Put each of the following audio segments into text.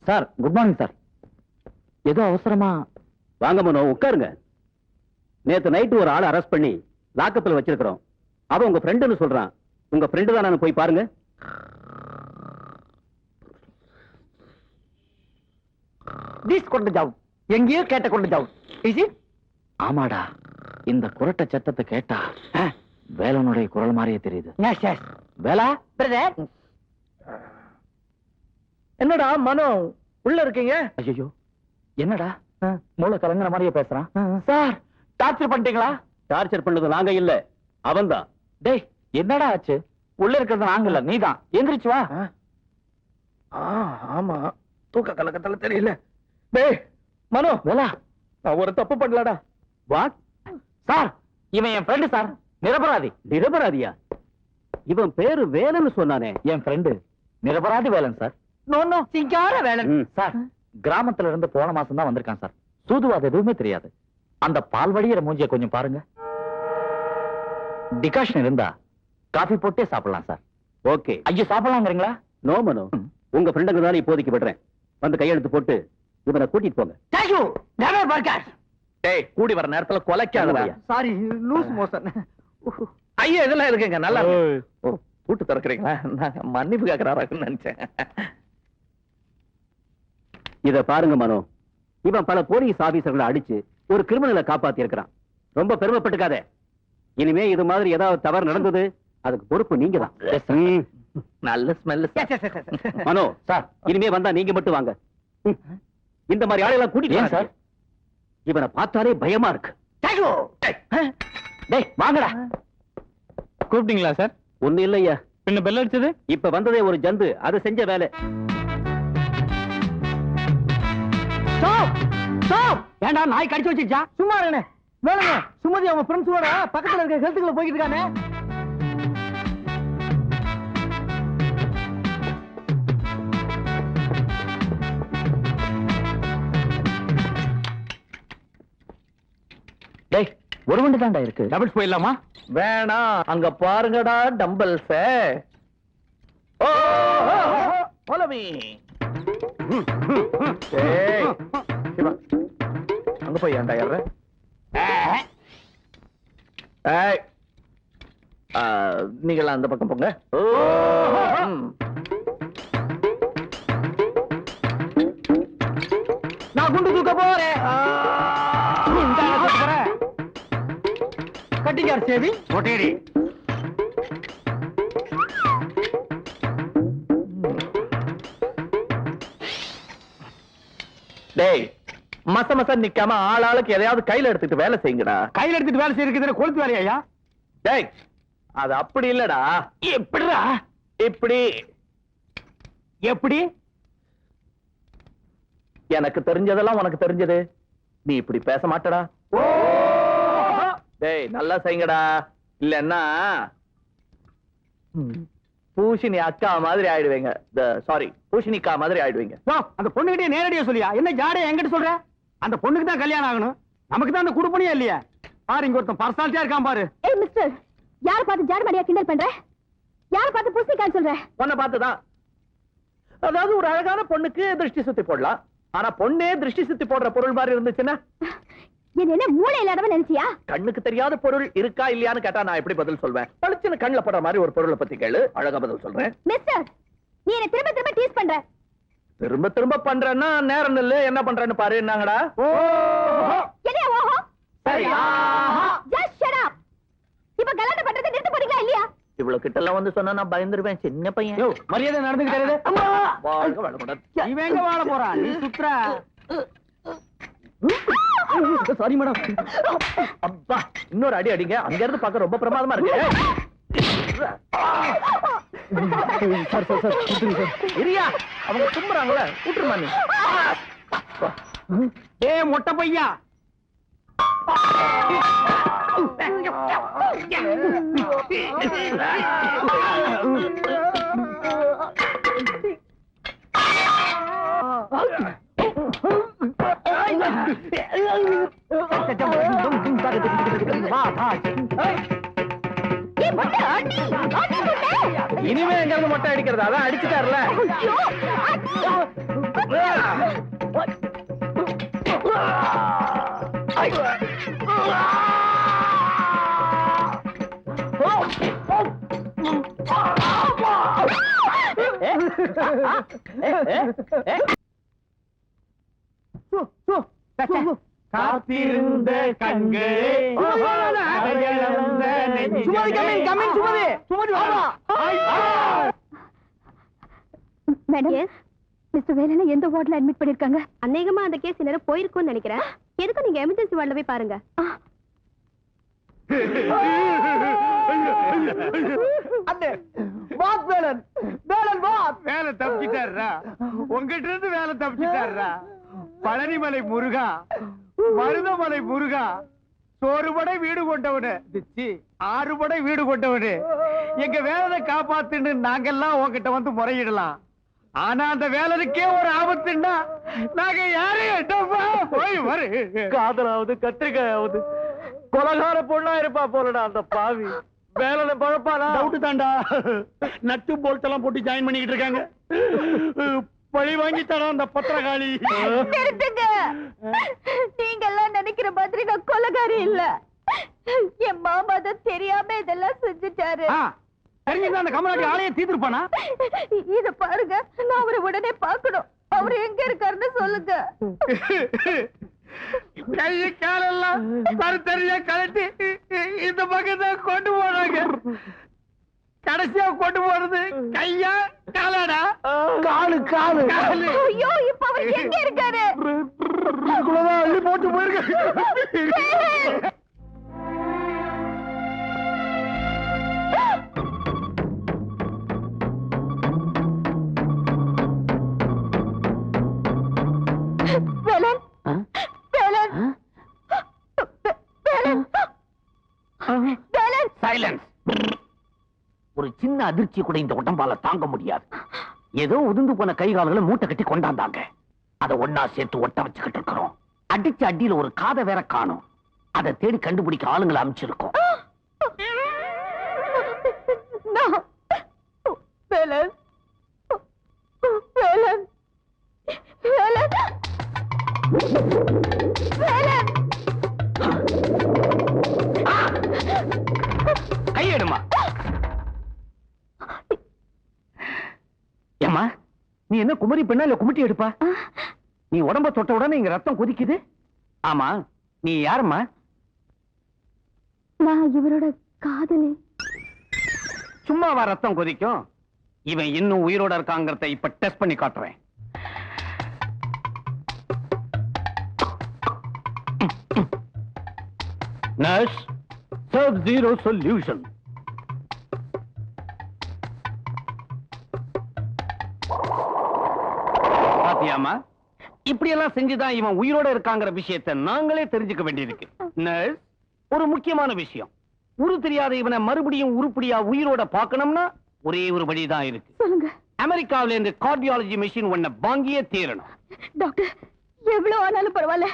Sir good morning sir. ஏதோ அவசரமா? வாங்க மனோ, உட்காருங்க. நேத்து நைட்டு ஒரு ஆளை அரெஸ்ட் பண்ணி லாக்கத்தில் வச்சிருக்கிறோம். அவன் உங்க ஃப்ரெண்டுன்னு சொல்றான். உங்க ஃப்ரெண்டு தான், நான் போய் பாருங்க. கொண்டு ஜாவ், எங்கேயோ கேட்ட கொண்டு ஜாவ். ஆமாடா, இந்த குரட்ட சத்தத்தை கேட்டா வேலனுடைய குரல் மாதிரியே தெரியுது. வேலா பிரதர். என்னடா மனோ உள்ள இருக்கீங்க? ஐயோ, என்னடா மூளை கலங்குற மாதிரியே பேசுறான். சார் டார்ச்சர் பண்ணிட்டீங்களா? டார்ச்சர் பண்ணது நாங்க இல்ல, அவன்தான். டேய் என்னடா ஆச்சு? உள்ள இருக்கிறது நாங்க இல்ல, நீதான். எந்திரிச்சு வா. ஆமா, தூக்க கலக்கத்துல தெரியல. டேய் மனோ, வேலா நான் ஒரு தப்பு பண்ணலடா. வாட்? சார் இவன் என் ஃப்ரெண்டு சார், நிரபராதி. நிரபராதியா? இவன் பேரு வேலன்னு சொன்னானே. என் ஃப்ரெண்டு நிரபராதி வேலன் சார். நோ நோ, சிங்கார வேலன் சார். கிராமத்துல இருந்து போன மாசம் தான் வந்திருக்கான் சார். சூதுவாது எதுவுமே தெரியாது. அந்த பால் வடிகிற மூஞ்சிய கொஞ்சம் பாருங்க. டிகாஷன் இருந்தா காஃபி போட்டே சாப்பிடலாம் சார். ஓகே. ஐயோ சாப்பிடலாங்கிறீங்களா? நோ மனோ, உங்க ஃப்ரெண்டுங்க தான் இப்போதைக்கு விடுறேன். வந்து கையெழுத்து போட்டு இவனை கூட்டிட்டு போங்க. தேங்க்யூ. Never burger. டேய் கூடி வர நேரத்துல கொலைக்காதடா. Sorry, loose motion. ஐயா இதெல்லாம் இருக்குங்க, நல்லா இருக்கு. கூட்டு திறக்கிறீங்களா? நான் மன்னிப்பு கேட்கறாருன்னு நினைச்சேன். இத பாருங்க மனோ, இவன் பல போலீஸ் ஆபீசர்களை அடிச்சு ஒரு கிரிமினலை காப்பாத்தி இருக்கிறான். ரொம்ப பெருமைப்பட்டுக்காத. இனிமே இது மாதிரி ஏதாவது தவறு நடந்தது அதுக்கு பொறுப்பு நீங்க தான். நல்ல ஸ்மெல். மனோ சார், இனிமே வந்தா நீங்க மட்டும் வாங்க. இந்த மாதிரி ஆளெல்லாம் கூட்டிட்டு சார். இவனை பார்த்தாலே பயமா இருக்கு. டேய் வாங்கடா. கூப்பிட்டீங்களா சார்? ஒண்ணு இல்லையா. பின்ன பெல் அடிச்சது? இப்ப வந்ததே ஒரு ஜந்து, அது செஞ்ச வேலை. ஏண்டா நாய் கடிச்சு வச்சிருச்சா? சும்மா இருங்க. வேணுங்க சுமதி அவங்க ஃப்ரெண்ட்ஸோட பக்கத்துல இருக்க ஹெல்த்துக்குள்ள போயிட்டு இருக்கானே. டேய் ஒரு வண்டி தான்டா இருக்கு. டபுள்ஸ் போயிடலாமா? வேணாம், அங்க பாருங்கடா டம்பல்ஸ். போலவி அங்க போய் ஏன்டா ஏற? நீங்களா அந்த பக்கம் போங்க. நான் குண்டு தூக்க போறேன். கட்டிக்கார் சேவி ஒட்டேரி. டேய் மச மச நிக்காம ஆளாளுக்கு எதையாவது கையில எடுத்துட்டு வேலை செய்யுங்கடா. கையில எடுத்துட்டு வேலை செய்யறதுக்கு கொளுத்து வேலையா? டேய் அது அப்படி இல்லடா. எப்படிடா? இப்படி. எப்படி? எனக்கு தெரிஞ்சதெல்லாம் உனக்கு தெரிஞ்சது. நீ இப்படி பேச மாட்டடா. டேய் நல்லா செய்யுங்கடா, இல்லன்னா பூஷினி அக்கா மாதிரி ஆயிடுவீங்க. சாரி, பூஷினிக்கா மாதிரி ஆயிடுவீங்க. அந்த பொண்ணுகிட்டே நேரடியா சொல்லியா? என்ன ஜாடே என்கிட்ட சொல்ற? அந்த பொண்ணுக்கு தான் கல்யாணம் ஆகணும், நமக்கு தான் அந்த குடுப்பணியா இல்லையா? பாரு இங்க ஒருத்தன் பர்சனாலிட்டியா இருக்கான் பாரு. ஏய் மிஸ்டர், யார பார்த்து ஜாட மடியா கிண்டல் பண்ற? யார பார்த்து பூசிக்கான்னு சொல்ற? உன்னை பார்த்துதான். அதாவது ஒரு அழகான பொண்ணுக்கு திருஷ்டி சுத்தி போடலாம், ஆனா பொண்ணே திருஷ்டி சுத்தி போடுற பொருள் மாதிரி இருந்துச்சுன்னா என்ன மூளை இல்லாதவன் நினைச்சியா? கண்ணுக்கு தெரியாத பொருள் இருக்கா இல்லையான்னு கேட்டா நான் எப்படி பதில் சொல்வேன்? பளிச்சுன்னு கண்ணுல படுற மாதிரி ஒரு பொருளை பத்தி கேளு, அழகா பதில் சொல்றேன். மிஸ்டர், நீ என்ன திரும்ப திரும்ப டீஸ் பண்ற. திரும்ப திரும்ப பண்றேன்னா நேரம் நில்லு, என்ன பண்றேன்னு பாரு. என்னங்கடா? என்ன ஓஹோ? சரி. Just shut up. இப்ப கலாட்டா பண்றதை நிறுத்த போறீங்களா இல்லையா? இவ்வளவு கிட்ட எல்லாம் வந்து சொன்னா நான் பயந்துருவேன். சின்ன பையன். மரியாதை நடந்துக்கிட்டே. வாழ்க வளமுடன். இவன் எங்க வாழ போறான்? நீ சுத்துற. Sorry madam. அப்பா இன்னொரு அடி அடிங்க. அங்க இருந்து பார்க்க ரொம்ப பிரமாதமா இருக்கு. இரியா, அவங்க தும்புறாங்களே, கூட்டுருமா நீ? ஏய் மொட்டை பையா, இனிமே எங்க இருந்து மொட்டை அடிக்கிறது? அதான் அடிச்சுட்டாருல. காத்திருந்த கண்களே மேடம் மிஸ்டர் வேலனை எந்த வார்டுல அட்மிட் பண்ணிருக்காங்க? அநேகமா அந்த கேஸ் நேரம் போயிருக்கும்னு நினைக்கிறேன். எதுக்கு நீங்க எமர்ஜென்சி வார்டுல போய் பாருங்க. வேலை தப்பிச்சிட்டாரா? உங்ககிட்ட இருந்து வேலை தப்பிச்சிட்டாரா? பழனிமலை முருகா, மருதமலை முருகா, சோறுபடை வீடு கொண்டவனு, 6 படை வீடு கொண்டவனு, எங்க வேலை காப்பாத்துன்னு நாங்கெல்லாம் உங்ககிட்ட வந்து முறையிடலாம். ஆனா அந்த வேலனுக்கே ஒரு ஆபத்துன்னா நாங்க யாரையும் போய் வரு. காதலாவது கத்திரிக்காயாவது கொலகார பொண்ணா இருப்பா போலடா அந்த பாவி. வேலை பழப்பானா? டவுட் தாண்டா. நட்டு போல்ட் எல்லாம் போட்டு ஜாயின் பண்ணிக்கிட்டு இருக்காங்க. பழி வாங்கி தரோம் அந்த பத்திரகாளி. நிறுத்துங்க. நீங்க எல்லாம் நினைக்கிற மாதிரி நான் கொலைகாரி இல்ல. என் மாமா தான் தெரியாம இதெல்லாம் செஞ்சுட்டாரு. தெரிஞ்சுதான் அந்த கமலாடி ஆளைய தீர்த்துருப்பானா? இத பாருங்க, நான் அவரை உடனே பார்க்கணும். அவரு எங்க இருக்காருன்னு சொல்லுங்க. கைய காலெல்லாம் கருத்தறியா கலட்டி இந்த பக்கத்தை கொண்டு போறாங்க. கடைசியா கொண்டு போறது கையா காலாடா? காலு காலு காலு. ஐயோ, இப்ப அவர் எங்க இருக்காரு? அள்ளி போட்டு போயிருக்க. வேலன், வேலன், வேலன், வேலன். சைலன்ஸ். ஒரு சின்ன அதிர்ச்சி கூட இந்த உடம்பால தாங்க முடியாது. ஏதோ உதிர்ந்து போன கை கால்களை மூட்டை கட்டி கொண்டாந்தாங்க. அதை ஒன்னா சேர்த்து ஒட்ட வச்சுக்கிட்டு இருக்கிறோம். அடிச்ச அடியில ஒரு காதை வேற காணும். அதை தேடி கண்டுபிடிக்க ஆளுங்களை அமைச்சிருக்கோம். வேலன், வேலன், வேலன், வேலன். கையெடுமா. ஏமா, நீ என்ன குமரி பெண்ணா இல்ல குமிட்டி எடுப்பா? நீ உடம்ப தொட்ட உடனே இங்க ரத்தம் கொதிக்குது. ஆமா, நீ யாரும்மா? நான் இவரோட காதலி. சும்மாவா ரத்தம் கொதிக்கும்? இவன் இன்னும் உயிரோட இருக்காங்கிறத இப்ப டெஸ்ட் பண்ணி காட்டுறேன். Nurse, Sub-Zero solution. பாத்தியாமா, இப்படி எல்லாம் செஞ்சுதான் இவன் உயிரோட இருக்காங்கிற விஷயத்தை நாங்களே தெரிஞ்சுக்க வேண்டியிருக்கு. நர்ஸ், ஒரு முக்கியமான விஷயம். உரு தெரியாத இவனை மறுபடியும் உருப்படியா உயிரோட பார்க்கணும்னா ஒரே ஒரு வழிதான் இருக்கு. சொல்லுங்க அமெரிக்காவில இருந்து கார்டியாலஜி மெஷின் ஒன்ன வாங்கியே தீரணும். டாக்டர். எவ்வளவு ஆனாலும் பரவாயில்ல,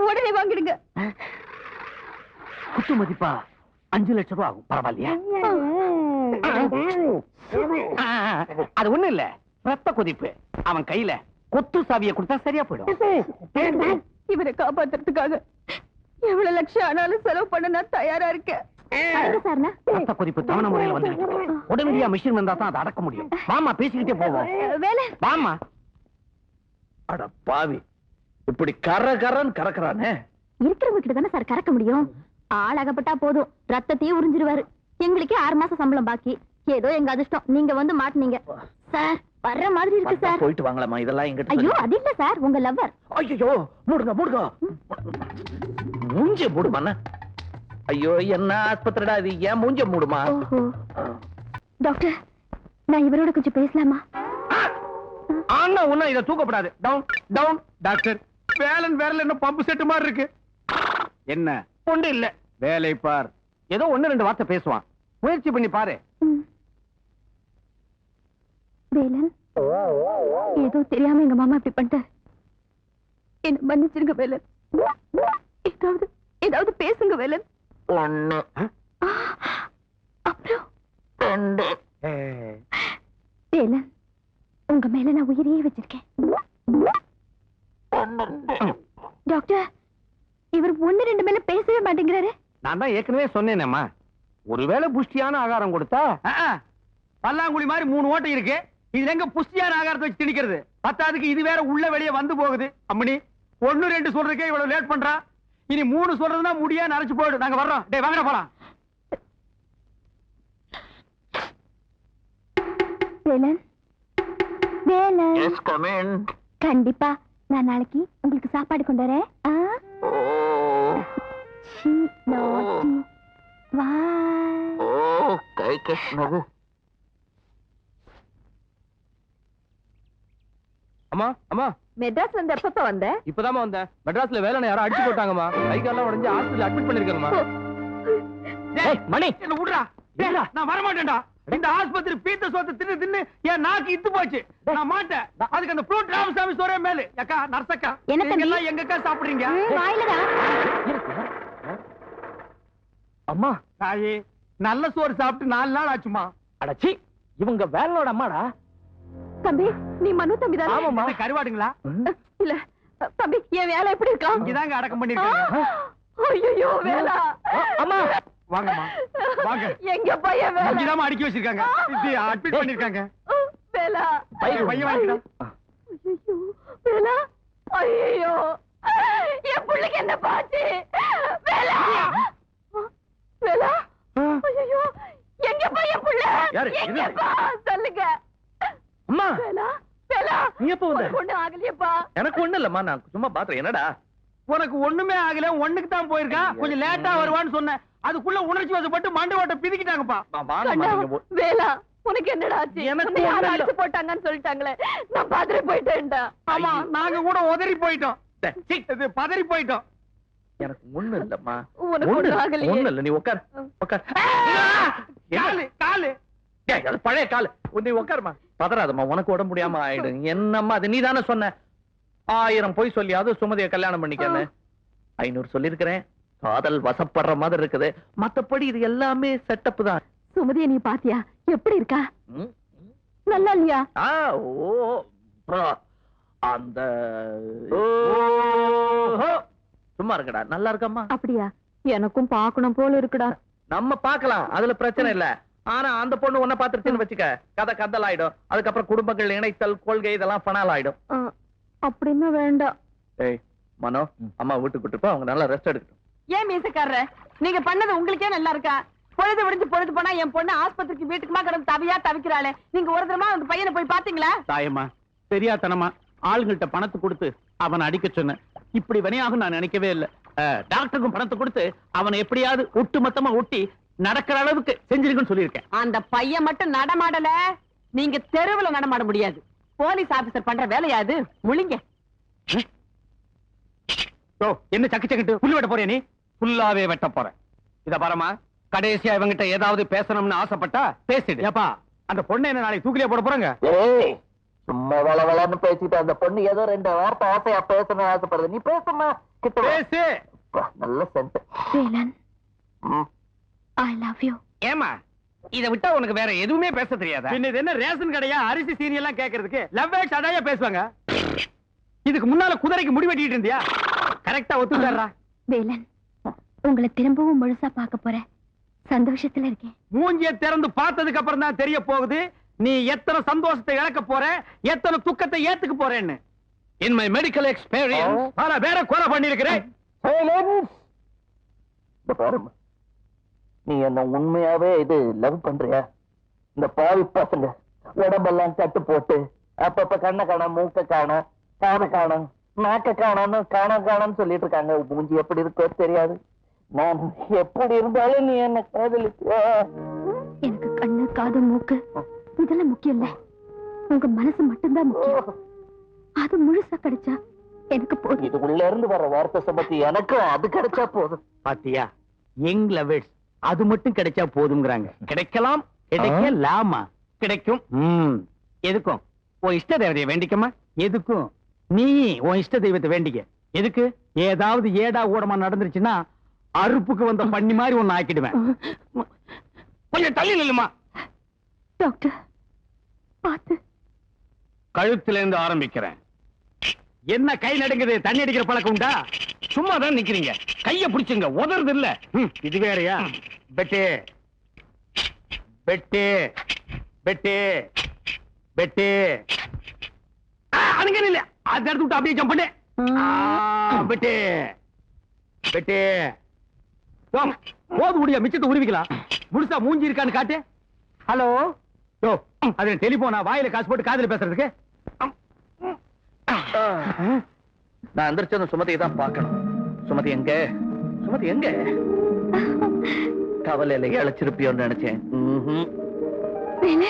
உடனே வாங்கிடுங்க. குத்து மதிப்பா 5 லட்சம் ரூபாய் ஆகும். பரவாயில்லையா? அது ஒண்ணு இல்ல, ரத்த கொதிப்பு. அவன் கையில கொத்து சாவியை கொடுத்தா சரியா போயிடும். இவரை காப்பாத்துறதுக்காக எவ்வளவு லட்சம் ஆனாலும் செலவு பண்ண நான் தயாரா இருக்கேன். ரத்த கொதிப்பு தவணை முறையில் வந்துருக்கு. உடனடியா மிஷின் வந்தா தான் அதை அடக்க முடியும். வாமா, பேசிக்கிட்டே போவோம். வேலை வாமா. அட பாவி, இப்படி கரன்னு கறக்குறானே. இருக்கிறவங்க கிட்ட தானே சார் கறக்க முடியும். ஆள் அகப்பட்டா போதும், ரத்தத்தையே உறிஞ்சிருவாரு. எங்களுக்கே 6 மாசம் சம்பளம் பாக்கி. ஏதோ எங்க அதிர்ஷ்டம், நீங்க வந்து மாட்டினீங்க சார். வர்ற மாதிரி இருக்கு சார். போயிட்டு வாங்கலாமா? இதெல்லாம் எங்க? ஐயோ, அது இல்ல சார், உங்க லவ்வர். ஐயோ, மூடுங்க மூடுங்க. மூஞ்ச மூடுமா? ஐயோ, என்ன ஆஸ்பத்திரிடா இது? ஏன் மூஞ்ச மூடுமா? டாக்டர், நான் இவரோட கொஞ்சம் பேசலாமா? ஆனா உன்ன இத தூக்கப்படாது. Down down. டாக்டர், வேலன் வேறல என்ன பம்பு செட்டு மாதிரி இருக்கு. என்ன ஒண்ணு இல்ல, வேலை பார். ஏதோ 1-2 வார்த்தை பேசுவான். முயற்சி பண்ணி பாரு. வேலன், ஏதோ தெரியாம எங்க மாமா இப்படி பண்ணிட்டார். என்ன மன்னிச்சிருங்க வேலன். ஏதாவது பேசுங்க வேலன். 1 அப்புறம் 2. வேலன், உங்க மேல நான் உயிரையே வச்சிருக்கேன். டாக்டர் இவர் ஒண்ணு ரெண்டு மேல பேசவே மாட்டேங்கிறாரு. நான் தான் ஏற்கனவே சொன்னேனேம்மா, ஒருவேளை புஷ்டியான ஆகாரம் கொடுத்தா பல்லாங்குழி மாதிரி 3 ஓட்டை இருக்கு, இதுல எங்க புஷ்டியான ஆகாரத்தை வச்சு திணிக்கிறது? பத்தாதுக்கு இது வேற உள்ள வெளியே வந்து போகுது. அம்மணி 1 2 சொல்றதுக்கே இவ்வளவு லேட் பண்றா, இனி 3 சொல்றதுன்னா முடியா நரைச்சு போயிடும். நாங்க வர்றோம். டேய் வாங்கடா போலாம். Velan Velan. Yes come in. கண்டிப்பா நான் நாளைக்கு உங்களுக்கு சாப்பாடு கொண்டு வரேன். ஓ சி நாட்டி வா. ஓ கை கஷ்ணது. அம்மா அம்மா, மெட்ராஸ் வந்து எப்பப்ப வந்த? இப்பதாம்மா வந்தேன். மெட்ராஸ்ல வேலை யாரும் அடிச்சு போட்டாங்கம்மா, கை காலெல்லாம் உடைஞ்சு ஹாஸ்பிடல் அட்மிட் பண்ணிருக்காங்கம்மா. ஏய் மணி, என்ன விடுறா, நான் வர மாட்டேன்டா. இந்த ஆஸ்பத்திரி பீத்த சோத்தை தின்னு தின்னு என் நாக்கு இத்து போச்சு. நான் மாட்டேன். அதுக்கு அந்த ஃப்ரூட் ராமசாமி சோரே மேலு. அக்கா நர்சக்கா, என்ன தம்பி? நீங்க எல்லாம் எங்கக்கா சாப்பிடுறீங்க? வாயிலடா. அம்மா தாயே, நல்ல சோறு சாப்பிட்டு 4 நாள் ஆச்சுமா. அடச்சி, இவங்க வேலனோட அம்மாடா. தம்பி நீ மனு தம்பி தானே? ஆமாம்மா. கருவாடுங்களா? இல்ல தம்பி, என் வேலை எப்படி இருக்கா? இங்கதாங்க அடக்கம் பண்ணிருக்காங்க. ஐயோ வேலா. அம்மா வாங்கம்மா வாங்க. எங்க பையன் வேலா? இங்கதான் அடிக்கி வச்சிருக்காங்க, இது அட்மிட் பண்ணிருக்காங்க. வேலா பையன் வாங்கிடா. ஐயோ வேலா, ஐயோ என் புள்ளைக்கு என்ன பாச்சு? வேலா வேலா, ஐயோ எங்க பையன் புள்ள? யாரு? எங்கப்பா சொல்லுங்க. அம்மா வேலா வேலா, நீ எப்ப வந்த? ஒண்ணு ஆகலையப்பா. எனக்கு ஒண்ணு இல்லம்மா, நான் சும்மா பாத்துறேன். என்னடா உனக்கு ஒண்ணுமே ஆகல, ஒண்ணுக்கு தான் போயிருக்கான். கொஞ்சம் லேட்டா வருவான்னு சொன்னேன், அதுக்குள்ள உணர்ச்சி வசப்பட்டு மண்டை ஓட்ட பிதிக்கிட்டாங்கப்பா. கண்ணா, வேலா உனக்கு என்னடா ஆச்சு? எனக்கு உன்னை யாரோ ஒண்ணும் இல்ல. அடிச்சு போட்டாங்கன்னு சொல்லிட்டாங்களே, நான் பாத்துட்டு போயிட்டேன்டா. ஆமா, நாங்க கூட உதறி போயிட்டோம், இது பதறி போயிட்டோம். எனக்கு ஒண்ணு இல்லம்மா, உனக்கு ஒண்ணு ஆகலையே. ஒண்ணு இல்ல. நீ உட்கார் உட்கார். காலு காலு. ஏய், அது பழைய கால். நீ உட்காருமா. பதறாதம்மா, உனக்கு உடம்பு முடியாம ஆயிடும். என்னம்மா அது? நீ தானே சொன்ன 1000 பொய் சொல்லியாவது சுமதியை கல்யாணம் பண்ணிக்கன்னு. 500 சொல்லிருக்கிறேன். காதல் வசப்படுற மாதிரி இருக்குது. மத்தபடி இது எல்லாமே செட்டப் தான். சுமதியை நீ பாத்தியா? எப்படி இருக்கா? ம், நல்லா இல்லையா? ஆ, ஓ அப்புறம் அந்த சும்மா இருக்கடா. நல்லா இருக்கம்மா. அப்படியா? எனக்கும் பார்க்கணும் போல இருக்குடா. நம்ம பார்க்கலாம், அதுல பிரச்சனை இல்ல. ஆனா அந்த பொண்ணு ஒன்ன பாத்துருச்சுன்னு வச்சுக்க, கதை கதல் ஆயிடும். அதுக்கப்புறம் குடும்பங்கள் இணைத்தல் கொள்கை இதெல்லாம் பணால் ஆயிடும். அப்படின்னு வேண்டாம். ஏய் மனோ, அம்மா வீட்டுக்கு கூட்டிட்டு போ, அவங்க நல்லா ரெஸ்ட் எடுக்கட்டும். ஏன் மீசக்காரர, நீங்க பண்ணது உங்களுக்கே நல்லா இருக்கா? பொழுது விடிஞ்சு பொழுது போனா என் பொண்ணு ஆஸ்பத்திரிக்கு வீட்டுக்குமா கிடந்து தவியா தவிக்கிறாளே, நீங்க ஒரு தடவை அந்த பையனை போய் பாத்தீங்களா? தாயம்மா, தெரியாதனமா ஆளுங்கள்ட்ட பணத்தை கொடுத்து அவனை அடிக்க சொன்னேன். இப்படி வினையாகும் நான் நினைக்கவே இல்ல. டாக்டருக்கும் பணத்தை கொடுத்து அவனை எப்படியாவது ஒட்டு மொத்தமா ஒட்டி நடக்கிற அளவுக்கு செஞ்சிருக்குன்னு சொல்லியிருக்கேன். அந்த பையன் மட்டும் நடமாடல, நீங்க தெருவுல நடமாட முடியாது. போலீஸ் ஆபீசர் பண்ற வேலையாது. முழிங்க. என்ன சக்கு சக்கிட்டு புல்லு வெட்ட போறே? நீ புல்லாவே வெட்ட போற. இத பாரமா, கடைசியா இவங்கிட்ட ஏதாவது பேசணும்னு ஆசைப்பட்டா பேசிடு. ஏப்பா, அந்த பொண்ணை என்ன நாளைக்கு தூக்கிலே போட போறாங்க? ஏய் சும்மா வளவளன்னு பேசிட்டு அந்த பொண்ணு ஏதோ 2 வார்த்தை ஆசையா பேசணும்னு ஆசைப்படுது. நீ பேசுமா, கிட்ட வா. பேசு. நல்ல scent. Velan, I love you. ஏமா, இத விட்டா உனக்கு வேற எதுவுமே பேச தெரியாதா? பின்ன இது என்ன ரேஷன் கடையா? அரிசி சீனி எல்லாம் கேக்குறதுக்கு லவ் வேர்ட்ஸ் அடையா பேசுவாங்க. இதுக்கு முன்னால குதிரைக்கு முடி வெட்டிட்டு இருந்தியா? கரெக்டா ஒத்துக்கறா. வேலன், உங்களை திரும்பவும் முழுசா பார்க்க போறேன். சந்தோஷத்துல இருக்கேன். மூஞ்சிய திறந்து பார்த்ததுக்கு அப்புறம் தான் தெரிய போகுது நீ எத்தனை சந்தோஷத்தை இழக்க போற, எத்தனை துக்கத்தை ஏத்துக்க போறேன்னு. இன் மை மெடிக்கல் எக்ஸ்பீரியன்ஸ் பல பேரை கொலை பண்ணிருக்கிறேன். பாருமா, நீ என்ன உண்மையாவே இது லவ் பண்றியா? இந்த பாவி பசங்க உடம்பெல்லாம் தட்டு போட்டு அப்பப்ப கண்ணை காணோம், மூக்க காணோம், காண காணோம், நாக்க காணோம்னு காணோம்னு சொல்லிட்டு இருக்காங்க. மூஞ்சி எப்படி இருக்கோ தெரியாது. நான் எப்படி இருந்தாலும் நீ என்ன காதலிச்சியா? எனக்கு கண்ணு, காது, மூக்கு இதெல்லாம் முக்கியம் இல்ல. உங்க மனசு மட்டும்தான் முக்கியம். அது முழுசா கிடைச்சா எனக்கு போதும். இது உள்ள இருந்து வர வார்த்தை சம்பத்தி எனக்கும் அது கிடைச்சா போதும். பாத்தியா, யங் லவர்ஸ் அது மட்டும் கிடைச்சா போதும்ங்கறாங்க. கிடைக்கலாம், கிடைக்கலாமா? கிடைக்கும். எதுக்கும் உன் இஷ்ட தெய்வத்தை வேண்டிக்கமா. எதுக்கும் நீ உன் இஷ்ட தெய்வத்தை வேண்டிக்க. எதுக்கு? ஏதாவது ஏடா ஊடமா நடந்துருச்சுன்னா அறுப்புக்கு வந்த பண்ணி மாதிரி ஒன்னு ஆக்கிடுவேன். கொஞ்சம் தள்ளி நில்லுமா. டாக்டர் பார்த்து. கழுத்துல இருந்து ஆரம்பிக்கிறேன். என்ன கை நடுங்குது? தண்ணி அடிக்கிற பழக்கம் உண்டா? சும்மா தான் நிக்கிறீங்க, கைய பிடிச்சுங்க, உதறது இல்ல. இது வேறயா? பெட்டு பெட்டு பெட்டு பெட்டு. அதுங்க இல்ல, அது எடுத்து விட்டு அப்படியே ஜம்ப் பண்ணு. பெட்டு பெட்டு. போது முடியா, மிச்சத்தை உருவிக்கலாம். முழுசா மூஞ்சி இருக்கான்னு காட்டு. ஹலோ, யோ அது டெலிபோனா? வாயில காசு போட்டு காதுல பேசுறதுக்கு? நான் எந்திரிச்சதும் சுமதியை தான் பார்க்கணும். சுமதி எங்க? சுமதி எங்க? கவலையில இழைச்சிருப்பியோன்னு நினைச்சேன். வேலு